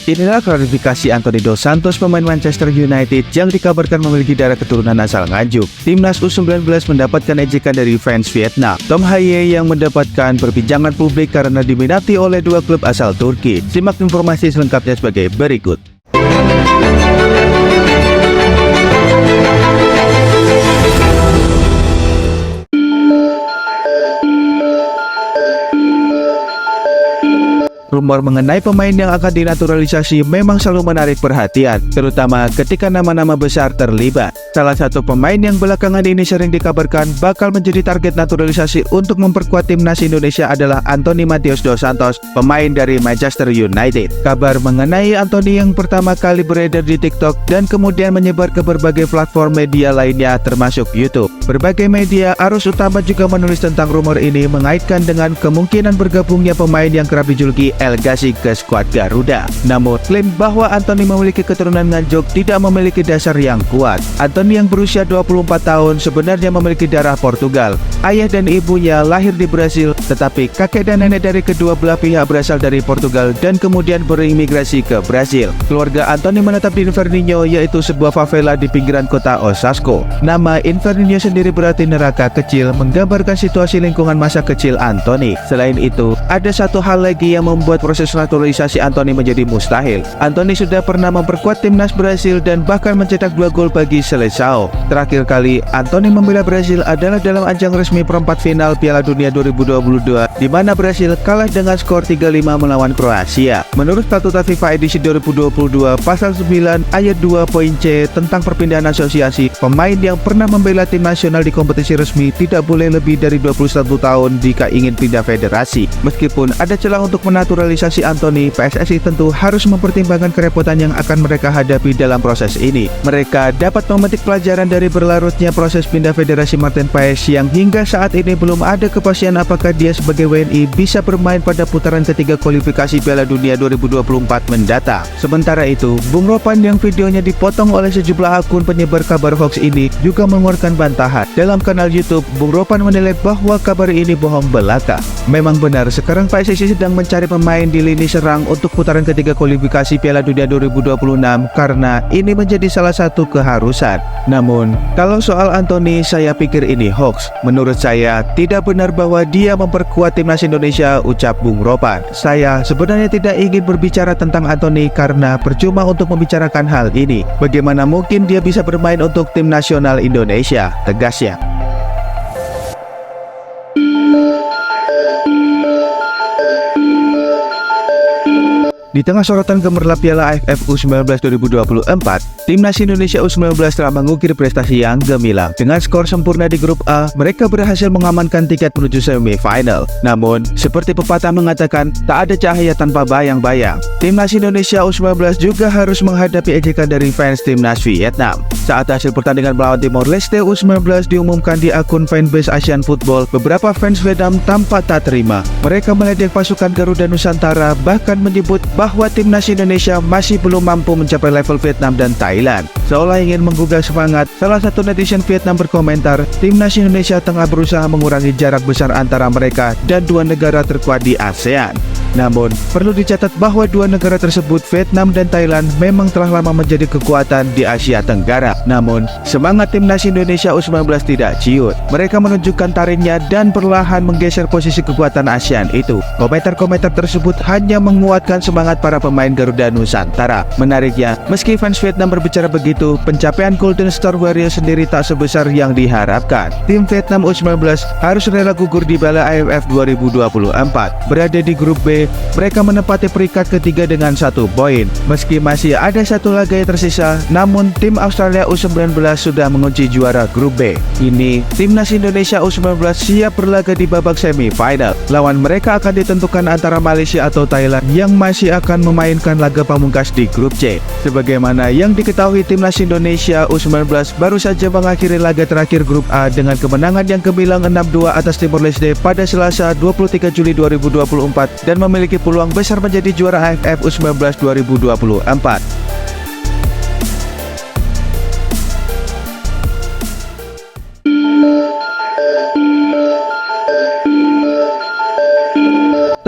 Inilah klarifikasi Anthony Dos Santos, pemain Manchester United yang dikabarkan memiliki darah keturunan asal Nganjuk. Timnas U19 mendapatkan ejekan dari fans Vietnam. Tom Haye yang mendapatkan perbincangan publik karena diminati oleh dua klub asal Turki. Simak informasi selengkapnya sebagai berikut. Rumor mengenai pemain yang akan dinaturalisasi memang selalu menarik perhatian, terutama ketika nama-nama besar terlibat. Salah satu pemain yang belakangan ini sering dikabarkan bakal menjadi target naturalisasi untuk memperkuat timnas Indonesia adalah Anthony Matheus Dos Santos, pemain dari Manchester United. Kabar mengenai Anthony yang pertama kali beredar di TikTok dan kemudian menyebar ke berbagai platform media lainnya termasuk YouTube. Berbagai media arus utama juga menulis tentang rumor ini mengaitkan dengan kemungkinan bergabungnya pemain yang kerap dijuluki El Ghazi ke skuad Garuda. Namun, klaim bahwa Anthony memiliki keturunan Nganjuk tidak memiliki dasar yang kuat. Anthony yang berusia 24 tahun sebenarnya memiliki darah Portugal. Ayah dan ibunya lahir di Brasil, tetapi kakek dan nenek dari kedua belah pihak berasal dari Portugal dan kemudian berimigrasi ke Brasil. Keluarga Anthony menetap di Inferninho, yaitu sebuah favela di pinggiran kota Osasco. Nama Inferninho sendiri berarti neraka kecil, menggambarkan situasi lingkungan masa kecil Anthony. Selain itu, ada satu hal lagi yang membuat proses naturalisasi Anthony menjadi mustahil. Anthony sudah pernah memperkuat timnas Brasil dan bahkan mencetak 2 gol bagi Seleção. Terakhir kali Anthony membela Brasil adalah dalam ajang resmi perempat final Piala Dunia 2022, di mana Brasil kalah dengan skor 3-5 melawan Kroasia. Menurut Statuta FIFA edisi 2022 pasal 9 ayat 2 poin C tentang perpindahan asosiasi, pemain yang pernah membela tim nasional di kompetisi resmi tidak boleh lebih dari 21 tahun jika ingin pindah federasi. Meskipun ada celah untuk naturalisasi Anthony, PSSI tentu harus mempertimbangkan kerepotan yang akan mereka hadapi dalam proses ini. Mereka dapat memetik pelajaran dari berlarutnya proses pindah federasi Martin Paes yang hingga saat ini belum ada kepastian apakah dia sebagai WNI bisa bermain pada putaran ketiga kualifikasi Piala Dunia 2024 mendatang. Sementara itu, Bung Ropan yang videonya dipotong oleh sejumlah akun penyebar kabar hoax ini juga mengeluarkan bantahan. Dalam kanal YouTube, Bung Ropan menilai bahwa kabar ini bohong belaka. Memang benar, sekarang PSSI sedang mencari pemain di lini serang untuk putaran ketiga kualifikasi Piala Dunia 2026 karena ini menjadi salah satu keharusan. Namun, kalau soal Anthony, saya pikir ini hoax. Menurut saya, tidak benar bahwa dia memperkuat timnas Indonesia, ucap Bung Ropan. Saya sebenarnya tidak ingin berbicara tentang Anthony karena percuma untuk membicarakan hal ini. Bagaimana mungkin dia bisa bermain untuk tim nasional Indonesia, tegasnya. Di tengah sorotan gemerlap Piala AFF U19 2024, Timnas Indonesia U19 telah mengukir prestasi yang gemilang. Dengan skor sempurna di grup A, mereka berhasil mengamankan tiket menuju semifinal. Namun, seperti pepatah mengatakan, tak ada cahaya tanpa bayang-bayang. Timnas Indonesia U19 juga harus menghadapi ejekan dari fans Timnas Vietnam. Saat hasil pertandingan melawan Timor Leste U19 diumumkan di akun fanbase Asian Football, beberapa fans Vietnam tampak tak terima. Mereka meledek pasukan Garuda Nusantara, bahkan menyebut bahwa timnas Indonesia masih belum mampu mencapai level Vietnam dan Thailand. Seolah ingin menggugah semangat, salah satu netizen Vietnam berkomentar, timnas Indonesia tengah berusaha mengurangi jarak besar antara mereka dan dua negara terkuat di ASEAN. Namun, perlu dicatat bahwa dua negara tersebut, Vietnam dan Thailand, memang telah lama menjadi kekuatan di Asia Tenggara. Namun, semangat timnas Indonesia U19 tidak ciut. Mereka menunjukkan taringnya dan perlahan menggeser posisi kekuatan ASEAN itu. Komentar-komentar tersebut hanya menguatkan semangat para pemain Garuda Nusantara. Menariknya, meski fans Vietnam berbicara begitu, pencapaian Golden Star Warriors sendiri tak sebesar yang diharapkan. Tim Vietnam U19 harus rela gugur di Piala AFF 2024. Berada di grup B, mereka menempati peringkat ketiga dengan 1 poin. Meski masih ada satu laga yang tersisa, namun tim Australia U19 sudah mengunci juara grup B. Kini, timnas Indonesia U19 siap berlaga di babak semifinal. Lawan mereka akan ditentukan antara Malaysia atau Thailand yang masih akan memainkan laga pamungkas di grup C. Sebagaimana yang diketahui, timnas Indonesia U19 baru saja mengakhiri laga terakhir grup A dengan kemenangan yang gemilang 6-2 atas Timor Leste pada Selasa 23 Juli 2024 dan memiliki peluang besar menjadi juara AFF U19 2024.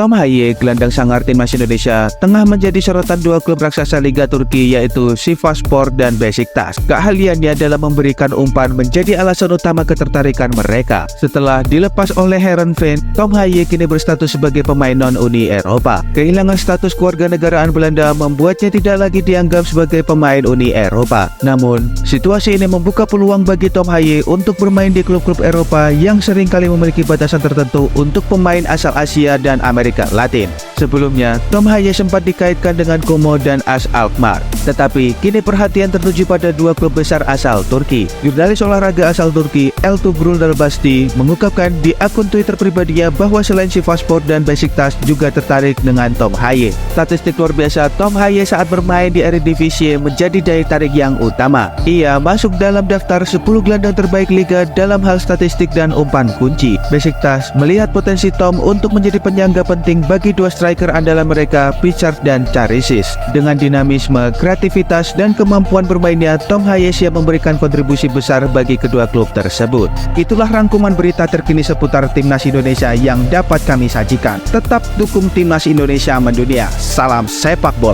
Tom Haye, gelandang sangar timnas Indonesia, tengah menjadi sorotan dua klub raksasa Liga Turki yaitu Sivasspor dan Beşiktaş. Keahliannya dalam memberikan umpan menjadi alasan utama ketertarikan mereka. Setelah dilepas oleh Heerenveen, Tom Haye kini berstatus sebagai pemain non-Uni Eropa. Kehilangan status kewarganegaraan Belanda membuatnya tidak lagi dianggap sebagai pemain Uni Eropa. Namun, situasi ini membuka peluang bagi Tom Haye untuk bermain di klub-klub Eropa yang seringkali memiliki batasan tertentu untuk pemain asal Asia dan Amerika Latin. Sebelumnya, Tom Haye sempat dikaitkan dengan Como dan AS Alkmaar. Tetapi, kini perhatian tertuju pada dua klub besar asal Turki. Jurnalis olahraga asal Turki, Ertuğrul Basti, mengungkapkan di akun Twitter pribadinya bahwa selain Sivasspor dan Beşiktaş juga tertarik dengan Tom Haye. Statistik luar biasa Tom Haye saat bermain di Eredivisie menjadi daya tarik yang utama. Ia masuk dalam daftar 10 gelandang terbaik liga dalam hal statistik dan umpan kunci. Beşiktaş melihat potensi Tom untuk menjadi penyangga penting bagi dua striker andalan mereka, Pickford dan Charisis. Dengan dinamisme, kreativitas, dan kemampuan bermainnya, Tom Haye siap memberikan kontribusi besar bagi kedua klub tersebut. Itulah rangkuman berita terkini seputar Timnas Indonesia yang dapat kami sajikan. Tetap dukung Timnas Indonesia mendunia. Salam sepak bola.